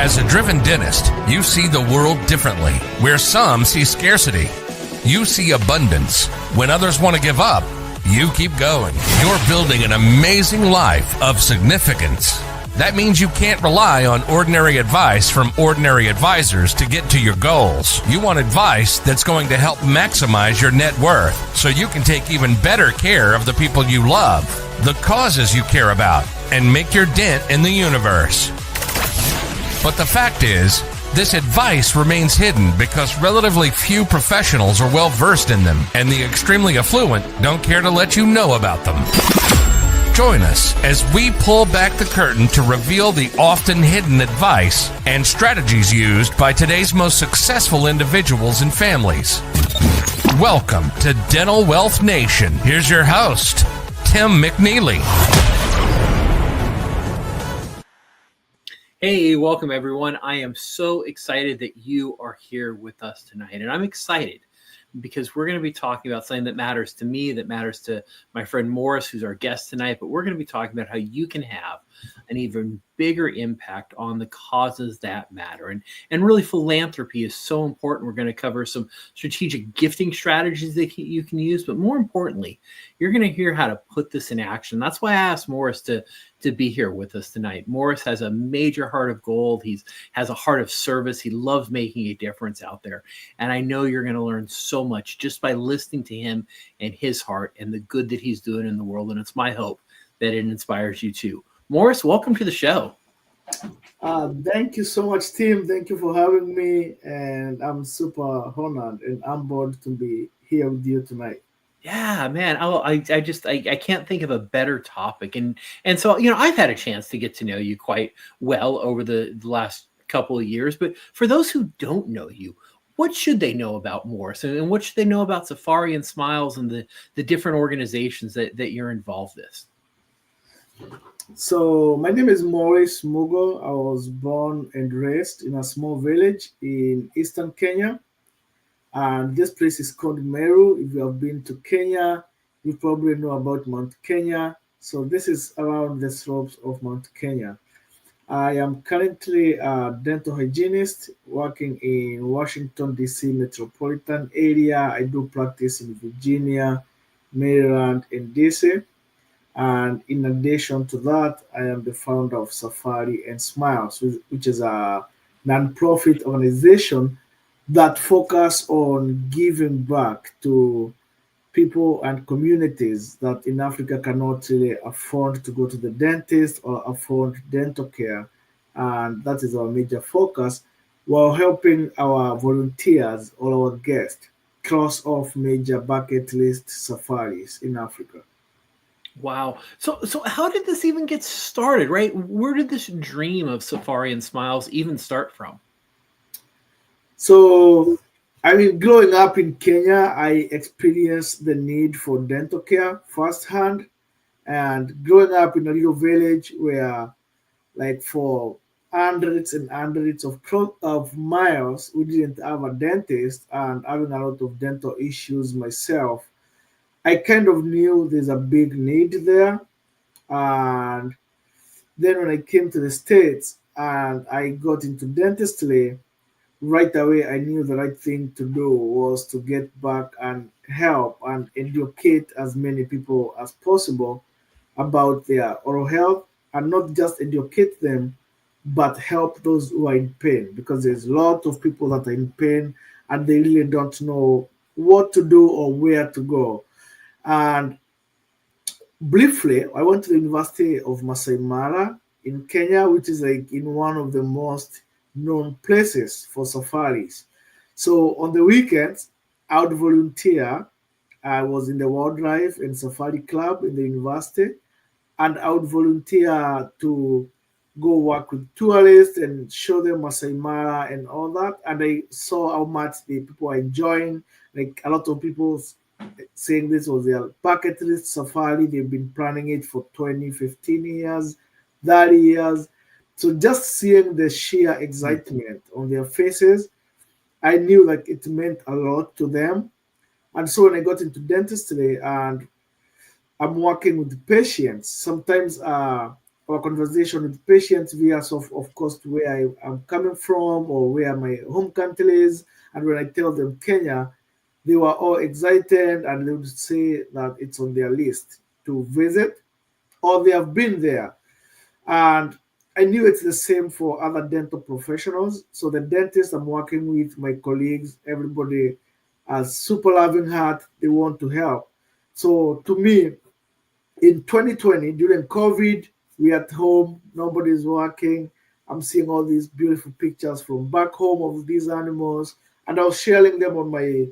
As a driven dentist, you see the world differently. Where some see scarcity, you see abundance. When others want to give up, you keep going. You're building an amazing life of significance. That means you can't rely on ordinary advice from ordinary advisors to get to your goals. You want advice that's going to help maximize your net worth so you can take even better care of the people you love, the causes you care about, and make your dent in the universe. But the fact is, this advice remains hidden because relatively few professionals are well versed in them, and the extremely affluent don't care to let you know about them. Join us as we pull back the curtain to reveal the often hidden advice and strategies used by today's most successful individuals and families. Welcome to Dental Wealth Nation. Here's your host, Tim McNeely. Hey, welcome everyone. I am so excited that you are here with us tonight. And I'm excited because we're going to be talking about something that matters to me, that matters to my friend Morris, who's our guest tonight. But we're going to be talking about how you can have an even bigger impact on the causes that matter. And really, philanthropy is so important. We're going to cover some strategic gifting strategies that you can use. But more importantly, you're going to hear how to put this in action. That's why I asked Morris to be here with us tonight. Morris has a major heart of gold. He has a heart of service. He loves making a difference out there. And I know you're going to learn so much just by listening to him and his heart and the good that he's doing in the world. And it's my hope that it inspires you too. Morris, welcome to the show. Thank you so much, Tim. Thank you for having me. And I'm super honored and humbled to be here with you tonight. Yeah, man. I can't think of a better topic. And so, I've had a chance to get to know you quite well over the last couple of years. But for those who don't know you, what should they know about Morris? And what should they know about Safari and Smiles and the different organizations that you're involved with? So my name is Morris Mugo. I was born and raised in a small village in eastern Kenya. And this place is called Meru. If you have been to Kenya, you probably know about Mount Kenya. So this is around the slopes of Mount Kenya. I am currently a dental hygienist working in Washington, D.C. metropolitan area. I do practice in Virginia, Maryland, and D.C. And in addition to that, I am the founder of Safari and Smiles, which is a nonprofit organization that focus on giving back to people and communities that in Africa cannot really afford to go to the dentist or afford dental care. And that is our major focus, while helping our volunteers or our guests cross off major bucket list safaris in Africa. Wow. So how did this even get started, right? Where did this dream of Safari and Smiles even start from? So, growing up in Kenya, I experienced the need for dental care firsthand. And growing up in a little village where, like, for hundreds and hundreds of miles, we didn't have a dentist, and having a lot of dental issues myself, I kind of knew there's a big need there. And then when I came to the States and I got into dentistry, right away I knew the right thing to do was to get back and help and educate as many people as possible about their oral health, and not just educate them, but help those who are in pain, because there's a lot of people that are in pain and they really don't know what to do or where to go. And briefly, I went to the University of Masai Mara in Kenya, which is like in one of the most known places for safaris. So on the weekends, I would volunteer. I was in the Wildlife and Safari Club in the university, and I would volunteer to go work with tourists and show them Masai Mara and all that. And I saw how much the people are enjoying. Like a lot of people saying this was their bucket list safari. They've been planning it for 20, 15 years, 30 years. So just seeing the sheer excitement on their faces, I knew like it meant a lot to them. And so when I got into dentistry and I'm working with the patients, sometimes our conversation with patients via, of course, to where I'm coming from or where my home country is. And when I tell them Kenya, they were all excited and they would say that it's on their list to visit or they have been there. And I knew it's the same for other dental professionals. So the dentists I'm working with, my colleagues, everybody has super loving heart. They want to help. So to me, in 2020, during COVID, we at home, nobody's working. I'm seeing all these beautiful pictures from back home of these animals, and I was sharing them on my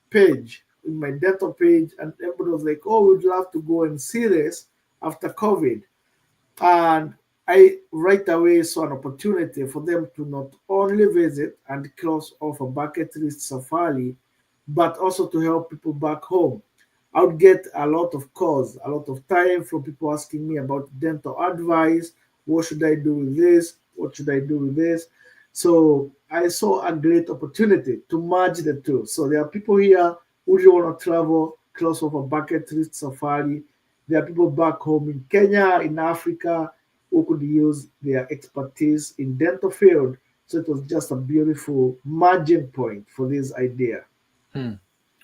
page, in my dental page, and everybody was like, "Oh, we'd love to go and see this after COVID." And I right away saw an opportunity for them to not only visit and cross off a bucket list safari, but also to help people back home. I would get a lot of calls, a lot of time from people asking me about dental advice. What should I do with this? What should I do with this? So I saw a great opportunity to merge the two. So there are people here who really want to travel, close off a bucket list safari. There are people back home in Kenya, in Africa, who could use their expertise in dental field. So it was just a beautiful margin point for this idea. Hmm.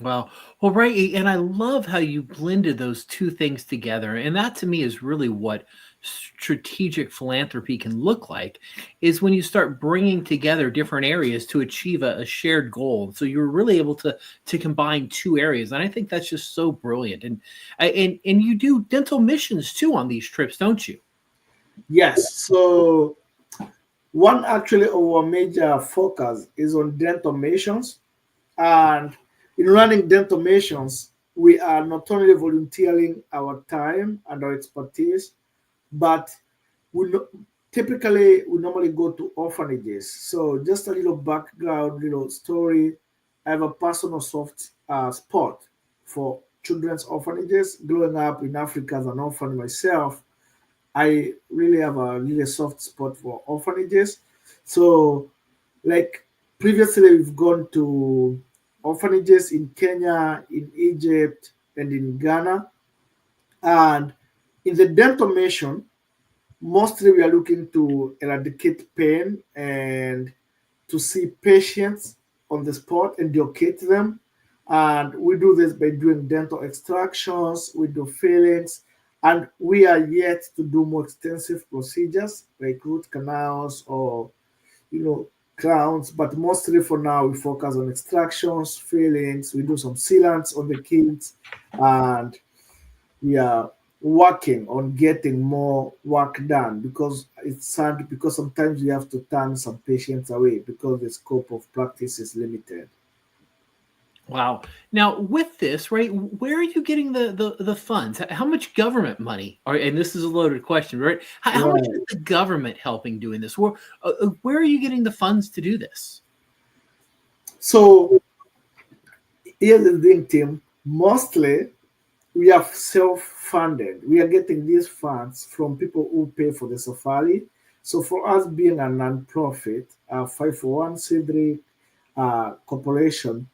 Wow. Well, right. And I love how you blended those two things together. And that to me is really what strategic philanthropy can look like is when you start bringing together different areas to achieve a shared goal. So you're really able to combine two areas. And I think that's just so brilliant. And you do dental missions too on these trips, don't you? Yes. So one actually of our major focus is on dental missions. And in running dental missions, we are not only volunteering our time and our expertise, but we no- typically we normally go to orphanages. So just a little background, little story. I have a personal soft spot for children's orphanages. Growing up in Africa as an orphan myself, I really have a really soft spot for orphanages. So, like previously, we've gone to orphanages in Kenya, in Egypt, and in Ghana. And in the dental mission, mostly we are looking to eradicate pain and to see patients on the spot and educate them. And we do this by doing dental extractions, we do fillings, and we are yet to do more extensive procedures like root canals or crowns. But mostly for now, we focus on extractions, fillings. We do some sealants on the kids, and we are working on getting more work done because it's sad because sometimes we have to turn some patients away because the scope of practice is limited. Wow. Now, with this, right, where are you getting the funds? How much government money? And this is a loaded question, right? How much is Right. the government helping doing this? Where are you getting the funds to do this? So here's the thing, Tim. Mostly we are self-funded. We are getting these funds from people who pay for the safari. So for us being a non-profit, 501c3 corporation,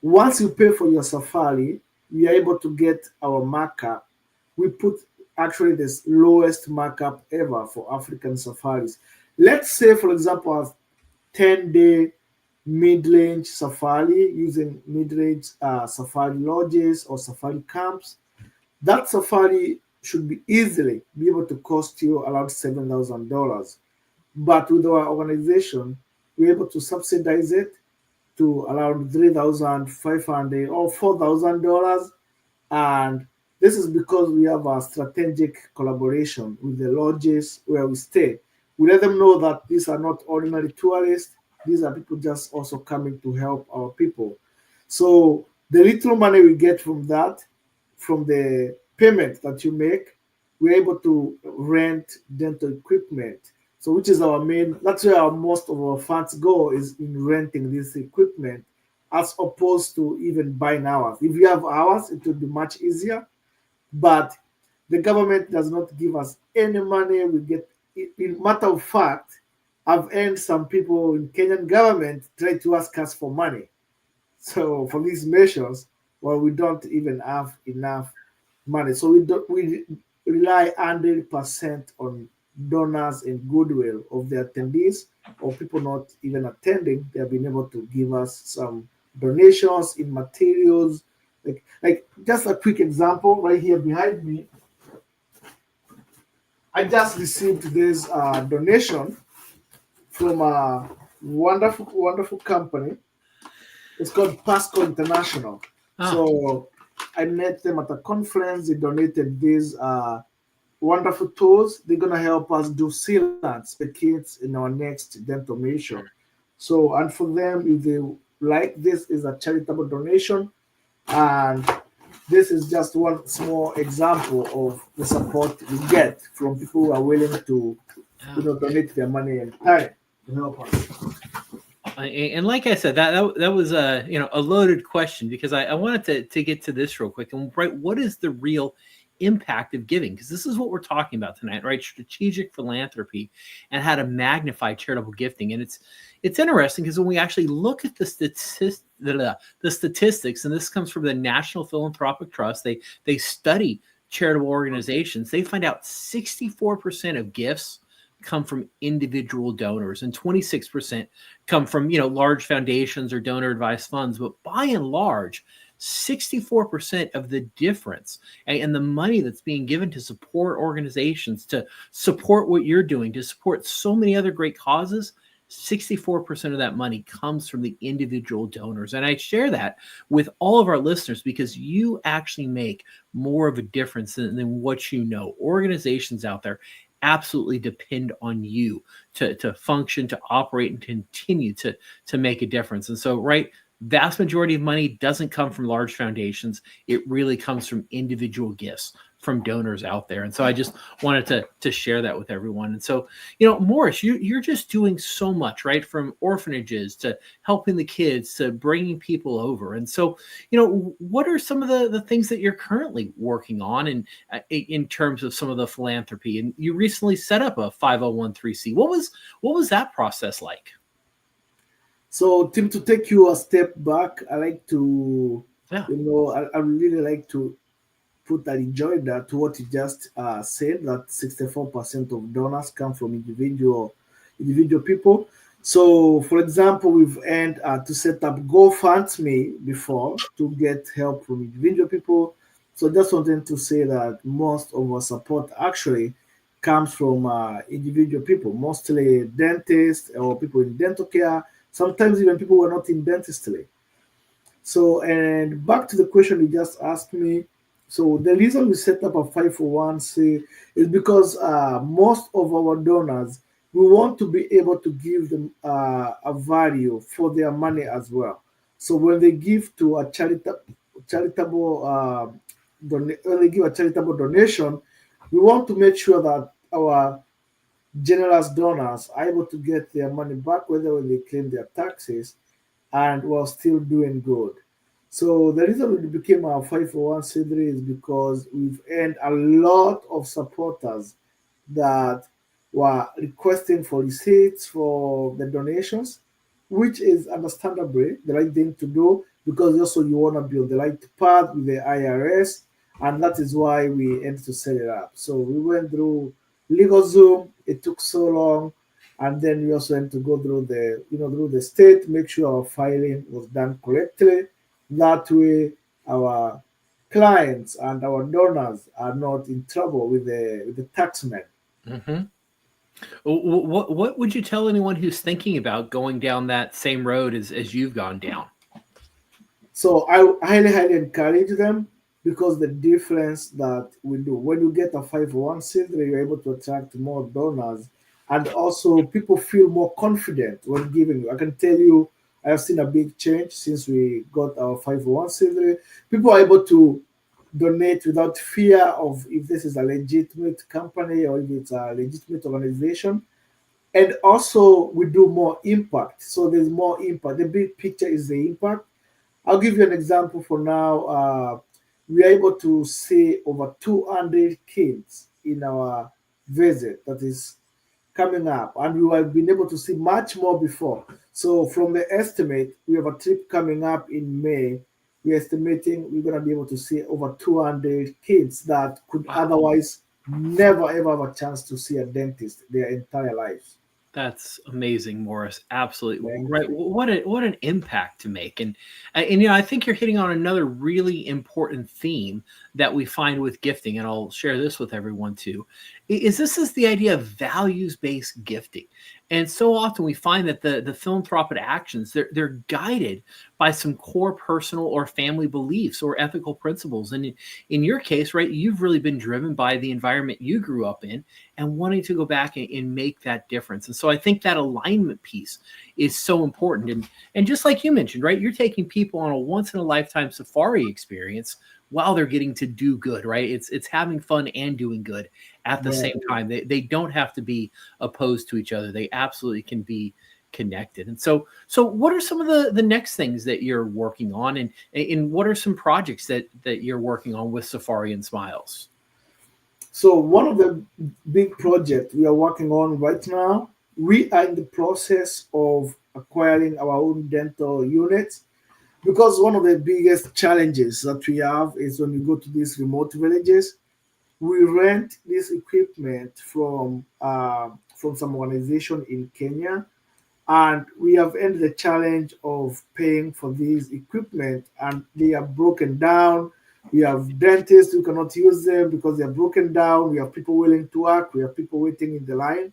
once you pay for your safari, we are able to get our markup. We put actually this lowest markup ever for African safaris. Let's say, for example, a 10-day mid-range safari using mid-range safari lodges or safari camps. That safari should be easily be able to cost you around $7,000. But with our organization, we're able to subsidize it to around 3,500 or $4,000. And this is because we have a strategic collaboration with the lodges where we stay. We let them know that these are not ordinary tourists, these are people just also coming to help our people. So the little money we get from that, from the payment that you make, we're able to rent dental equipment. So which is our main, that's where most of our funds go is in renting this equipment as opposed to even buying ours. If we have ours, it will be much easier, but the government does not give us any money. We get, in matter of fact, I've heard some people in Kenyan government try to ask us for money. So for these measures, well, we don't even have enough money. So we rely 100% on donors and goodwill of the attendees or people not even attending. They have been able to give us some donations in materials. Like just a quick example right here behind me. I just received this donation from a wonderful company. It's called Pasco International. Oh, So I met them at a conference. They donated these wonderful tools. They're gonna help us do sealants for the kids in our next dental mission. So, and for them, if they like, this is a charitable donation, and this is just one small example of the support we get from people who are willing to, donate their money and time to help us. and like I said, that was a a loaded question, because I wanted to get to this real quick. And right, what is the real impact of giving? Because this is what we're talking about tonight, right? Strategic philanthropy and how to magnify charitable gifting. And it's interesting because when we actually look at the statistics, and this comes from the National Philanthropic Trust, they study charitable organizations. They find out 64% of gifts come from individual donors, and 26% come from large foundations or donor advised funds. But by and large, 64% of the difference and the money that's being given to support organizations, to support what you're doing, to support so many other great causes, 64% of that money comes from the individual donors. And I share that with all of our listeners because you actually make more of a difference than what you know. Organizations out there absolutely depend on you to function, to operate, and continue to make a difference. And so, right, vast majority of money doesn't come from large foundations. It really comes from individual gifts from donors out there. And so I just wanted to share that with everyone. And so, Morris, you're just doing so much, right? From orphanages to helping the kids to bringing people over. And so, what are some of the things that you're currently working on and in terms of some of the philanthropy? And you recently set up a 501(c)(3). What was that process like? So, Tim, to take you a step back, I like to, Yeah. I really like to put a rejoinder to what you just said, that 64% of donors come from individual people. So, for example, we've earned to set up GoFundMe before to get help from individual people. So, just wanted to say that most of our support actually comes from individual people, mostly dentists or people in dental care. Sometimes even people who are not in dentistry. So, and back to the question you just asked me. So, the reason we set up a 501(c) is because most of our donors, we want to be able to give them a value for their money as well. So, when they give to a charitable, when they give a charitable donation, we want to make sure that our generous donors are able to get their money back, whether when they claim their taxes, and we're still doing good. So the reason we became our 501(c)(3) is because we've earned a lot of supporters that were requesting for receipts for the donations, which is understandably the right thing to do because also you want to be on the right path with the IRS, and that is why we ended to set it up. So we went through legal Zoom. It took so long, and then we also had to go through through the state, make sure our filing was done correctly. That way, our clients and our donors are not in trouble with the taxman. Mm-hmm. What would you tell anyone who's thinking about going down that same road as you've gone down? So I highly encourage them because the difference that we do when you get a 501(c)(3), you're able to attract more donors, and also people feel more confident when giving you. I can tell you, I have seen a big change since we got our 501(c)(3). People are able to donate without fear of if this is a legitimate company or if it's a legitimate organization. And also, we do more impact. So there's more impact. The big picture is the impact. I'll give you an example for now. We are able to see over 200 kids in our visit that is coming up, and we have been able to see much more before. So, from the estimate, we have a trip coming up in May. We're estimating we're going to be able to see over 200 kids that could otherwise never ever have a chance to see a dentist their entire lives. That's amazing, Morris. Absolutely Thank right. you. What an impact to make, and I think you're hitting on another really important theme that we find with gifting, and I'll share this with everyone too. This is the idea of values based gifting, and so often we find that the philanthropic actions they're guided by some core personal or family beliefs or ethical principles, and in your case, right, you've really been driven by the environment you grew up in and wanting to go back and make that difference. And so I think that alignment piece is so important. And just like you mentioned, right, you're taking people on a once in a lifetime safari experience while they're getting to do good, right? It's having fun and doing good at the Right. same time. They don't have to be opposed to each other. They absolutely can be connected. And so what are some of the next things that you're working on, and what are some projects that you're working on with Safari and Smiles? So one of the big projects we are working on right now, we are in the process of acquiring our own dental units, because one of the biggest challenges that we have is when we go to these remote villages, we rent this equipment from some organization in Kenya, and we have ended the challenge of paying for these equipment, and they are broken down. We have dentists who cannot use them because they are broken down. We have people willing to work. We have people waiting in the line.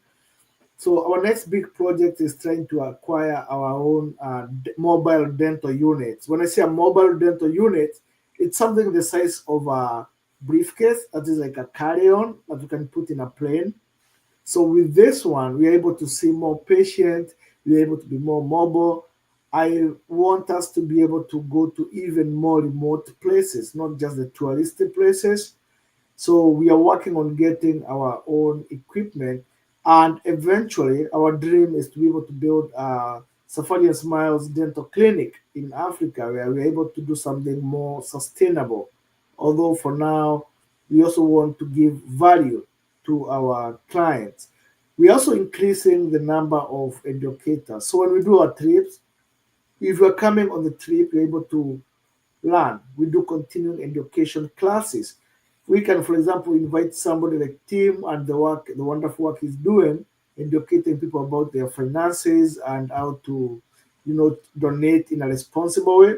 So our next big project is trying to acquire our own mobile dental units. When I say a mobile dental unit, it's something the size of a briefcase that is like a carry-on that you can put in a plane. So with this one, we're able to see more patients, we're able to be more mobile. I want us to be able to go to even more remote places, not just the touristy places. So we are working on getting our own equipment, and eventually our dream is to be able to build a Safari and Smiles dental clinic in Africa where we're able to do something more sustainable. Although for now, we also want to give value to our clients. We're also increasing the number of educators. So when we do our trips, if you're coming on the trip, you're able to learn. We do continuing education classes. We can, for example, invite somebody like Tim and the wonderful work he's doing, educating people about their finances and how to, donate in a responsible way.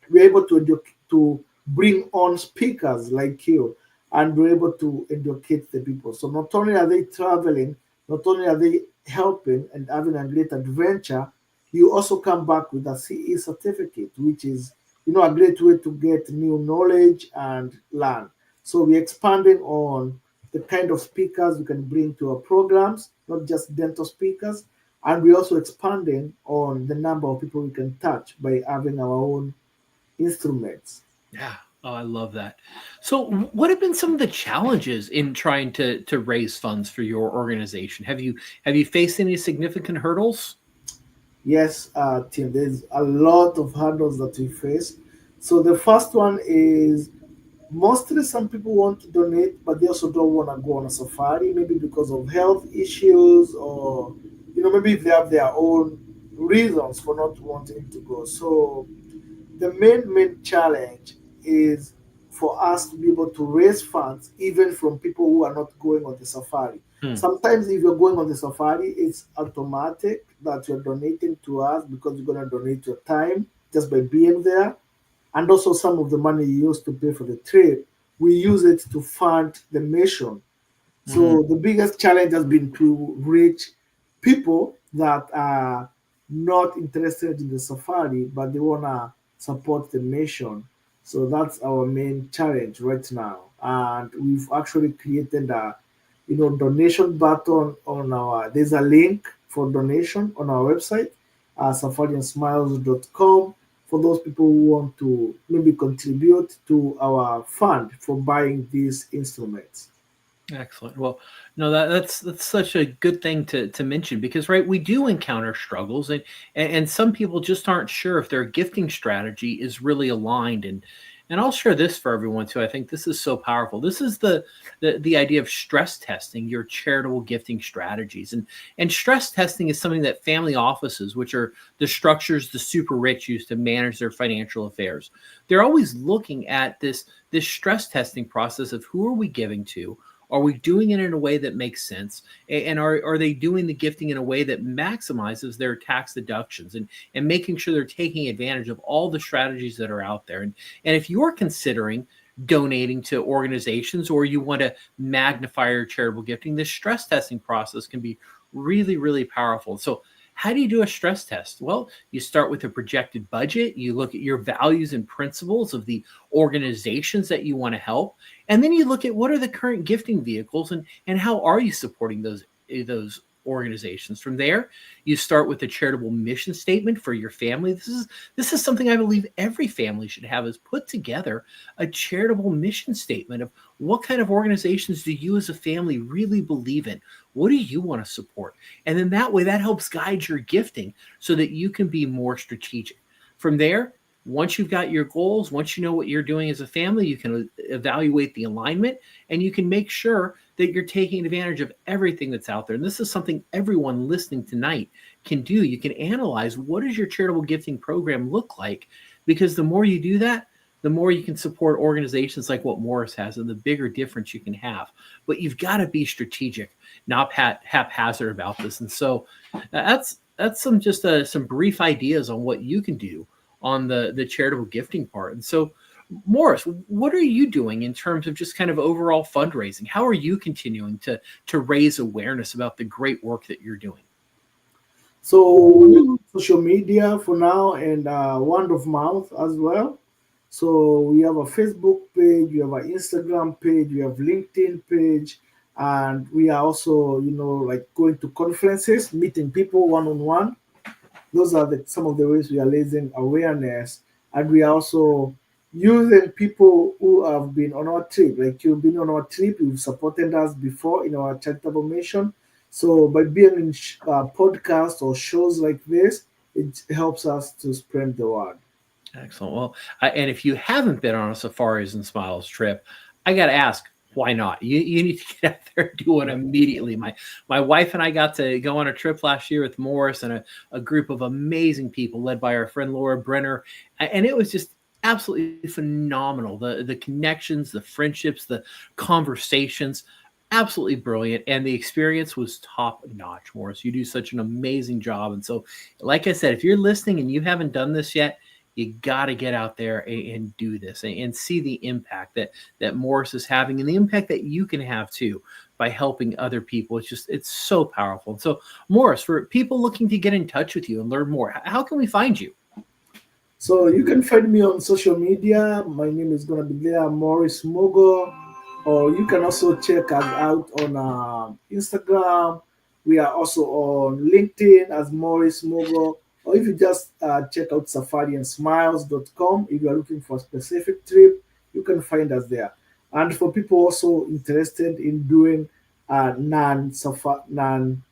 We're able to bring on speakers like you, and we're able to educate the people. So not only are they traveling, not only are they helping and having a great adventure, you also come back with a CE certificate, which is a great way to get new knowledge and learn. So we're expanding on the kind of speakers we can bring to our programs, not just dental speakers, and we're also expanding on the number of people we can touch by having our own instruments. Yeah. Oh, I love that. So, what have been some of the challenges in trying to raise funds for your organization? Have you faced any significant hurdles? Yes, Tim, there's a lot of hurdles that we face. So the first one is mostly some people want to donate, but they also don't want to go on a safari, maybe because of health issues, or maybe if they have their own reasons for not wanting to go. So the main challenge is for us to be able to raise funds even from people who are not going on the safari. Hmm. Sometimes if you're going on the safari, it's automatic that you're donating to us because you're going to donate your time just by being there. And also some of the money you use to pay for the trip, we use it to fund the mission. Mhm. So the biggest challenge has been to reach people that are not interested in the safari, but they wanna support the nation. So that's our main challenge right now. And we've actually created a donation button on our there's a link for donation on our website, safariandsmiles.com, for those people who want to maybe contribute to our fund for buying these instruments. Excellent. Well, no, that's such a good thing to mention because right, we do encounter struggles, and some people just aren't sure if their gifting strategy is really aligned. And I'll share this for everyone too. I think this is so powerful. This is the idea of stress testing your charitable gifting strategies, and stress testing is something that family offices, which are the structures the super rich use to manage their financial affairs, they're always looking at this stress testing process of who are we giving to. Are we doing it in a way that makes sense? And are they doing the gifting in a way that maximizes their tax deductions and making sure they're taking advantage of all the strategies that are out there? And if you're considering donating to organizations or you want to magnify your charitable gifting, this stress testing process can be really, really powerful. So how do you do a stress test? Well, you start with a projected budget. You look at your values and principles of the organizations that you want to help. And then you look at what are the current gifting vehicles and how are you supporting those organizations. From there, you start with a charitable mission statement for your family. This is something I believe every family should have, is put together a charitable mission statement of what kind of organizations do you as a family really believe in? What do you want to support? And then that way, that helps guide your gifting so that you can be more strategic. From there, once you've got your goals, once you know what you're doing as a family, you can evaluate the alignment and you can make sure that you're taking advantage of everything that's out there. And this is something everyone listening tonight can do. You can analyze, what does your charitable gifting program look like? Because the more you do that, the more you can support organizations like what Morris has and the bigger difference you can have. But you've got to be strategic, not haphazard about this. And so that's some brief ideas on what you can do on the charitable gifting part. And so, Morris, what are you doing in terms of just kind of overall fundraising? How are you continuing to raise awareness about the great work that you're doing? So social media for now, and word of mouth as well. So we have a Facebook page, we have an Instagram page, we have LinkedIn page, and we are also, like going to conferences, meeting people one on one. Those are some of the ways we are raising awareness, and we are also using people who have been on our trip. Like, you've been on our trip, you've supported us before in our charitable mission. So by being in podcasts or shows like this, it helps us to spread the word. Excellent. Well, and if you haven't been on a Safaris and Smiles trip, I got to ask, why not? You need to get out there and do one immediately. My wife and I got to go on a trip last year with Morris and a group of amazing people led by our friend Laura Brenner. And it was just absolutely phenomenal. The connections, the friendships, the conversations, absolutely brilliant. And the experience was top notch, Morris. You do such an amazing job. And so, like I said, if you're listening and you haven't done this yet, you got to get out there and do this and see the impact that Morris is having and the impact that you can have too by helping other people. It's so powerful. And so, Morris, for people looking to get in touch with you and learn more, how can we find you? So you can find me on social media. My name is going to be there, Morris Mugo. Or you can also check us out on Instagram. We are also on LinkedIn as Morris Mugo. Or if you just check out safariandsmiles.com, if you are looking for a specific trip, you can find us there. And for people also interested in doing non-mission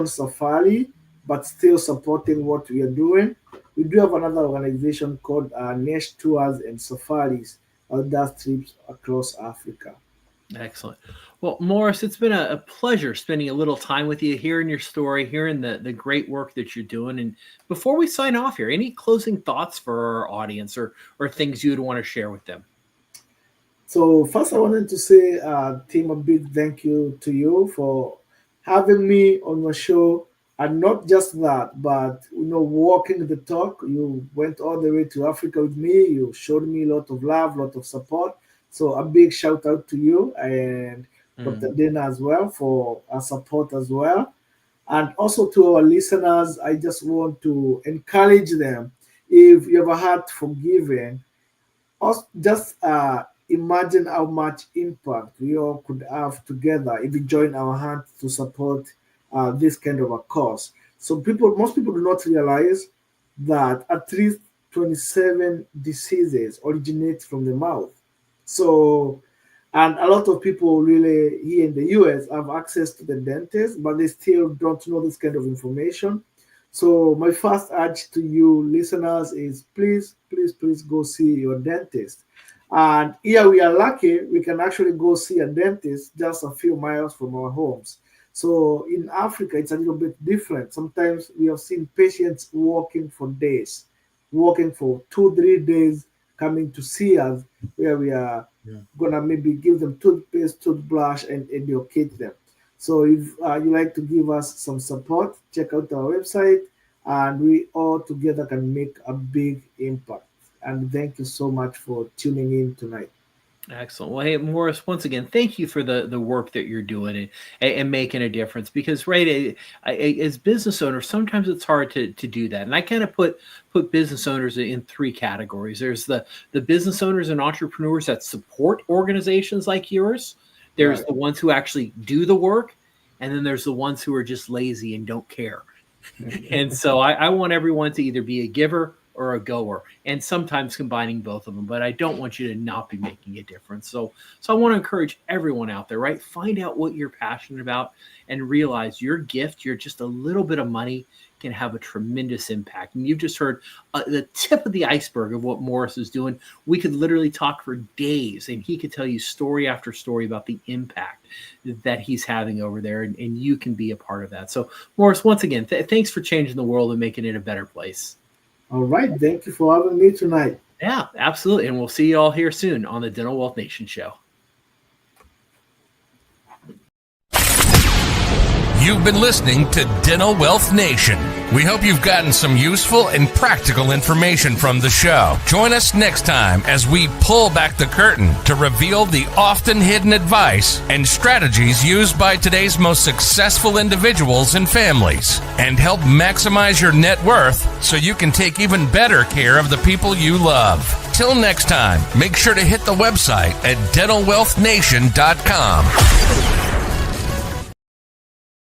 safari, but still supporting what we are doing, we do have another organization called Nesh Tours and Safaris that does trips across Africa. Excellent. Well, Morris, it's been a pleasure spending a little time with you, hearing your story, hearing the great work that you're doing. And before we sign off here, any closing thoughts for our audience or things you'd want to share with them? So first, I wanted to say, Tim, a big thank you to you for having me on your show. And not just that, but walking the talk. You went all the way to Africa with me. You showed me a lot of love, a lot of support. So a big shout out to you and Dr. Dana as well for our support as well. And also to our listeners, I just want to encourage them. If you have a heart for giving, just imagine how much impact we all could have together if we join our hands to support this kind of a cause. So most people do not realize that at least 27 diseases originate from the mouth. So, and a lot of people really here in the US have access to the dentist, but they still don't know this kind of information. So my first urge to you listeners is please, please, please go see your dentist. And here we are lucky, we can actually go see a dentist just a few miles from our homes. So in Africa, it's a little bit different. Sometimes we have seen patients walking for days, walking for 2, 3 days, coming to see us where we are gonna maybe give them toothpaste, toothbrush, and educate them. So if you like to give us some support, check out our website, and we all together can make a big impact. And thank you so much for tuning in tonight. Excellent. Well, hey, Morris, once again, thank you for the work that you're doing and making a difference. Because, right, as business owners, sometimes it's hard to do that. And I kind of put business owners in three categories. There's the business owners and entrepreneurs that support organizations like yours. There's the ones who actually do the work. And then there's the ones who are just lazy and don't care. And so I want everyone to either be a giver or a goer, and sometimes combining both of them. But I don't want you to not be making a difference. So I want to encourage everyone out there, right? Find out what you're passionate about and realize your gift, you're just a little bit of money, can have a tremendous impact. And you've just heard the tip of the iceberg of what Morris is doing. We could literally talk for days, and he could tell you story after story about the impact that he's having over there, and you can be a part of that. So, Morris, once again, thanks for changing the world and making it a better place. All right. Thank you for having me tonight. Yeah, absolutely. And we'll see you all here soon on the Dental Wealth Nation Show. You've been listening to Dental Wealth Nation. We hope you've gotten some useful and practical information from the show. Join us next time as we pull back the curtain to reveal the often hidden advice and strategies used by today's most successful individuals and families, and help maximize your net worth so you can take even better care of the people you love. Till next time, make sure to hit the website at dentalwealthnation.com.